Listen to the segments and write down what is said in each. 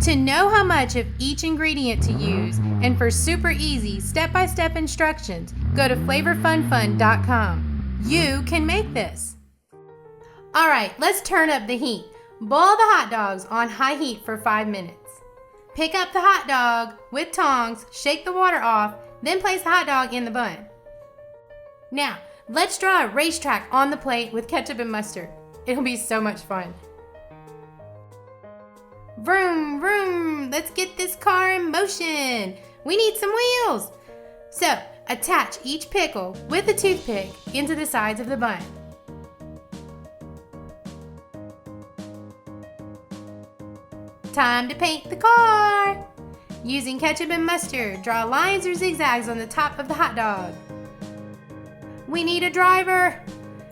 To know how much of each ingredient to use and for super easy step-by-step instructions, go to flavorfunfun.com. You can make this. All right, let's turn up the heat. Boil the hot dogs on high heat for 5 minutes. Pick up the hot dog with tongs, shake the water off, then place the hot dog in the bun. Now, let's draw a racetrack on the plate with ketchup and mustard. It'll be so much fun. Vroom, vroom, let's get this car in motion. We need some wheels. So, attach each pickle with a toothpick into the sides of the bun. Time to paint the car. Using ketchup and mustard, draw lines or zigzags on the top of the hot dog. We need a driver.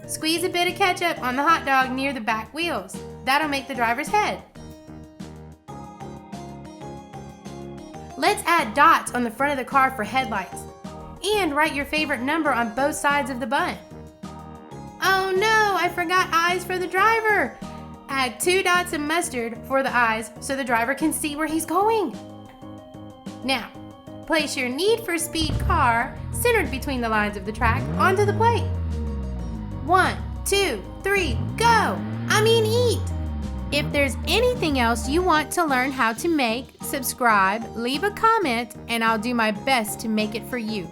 Squeeze a bit of ketchup on the hot dog near the back wheels. That'll make the driver's head. Let's add dots on the front of the car for headlights. And write your favorite number on both sides of the bun. Oh no, I forgot eyes for the driver. Add 2 dots of mustard for the eyes so the driver can see where he's going. Now, place your Need for Speed car centered between the lines of the track onto the plate. 1, 2, 3, go! I mean eat! If there's anything else you want to learn how to make, subscribe, leave a comment, and I'll do my best to make it for you.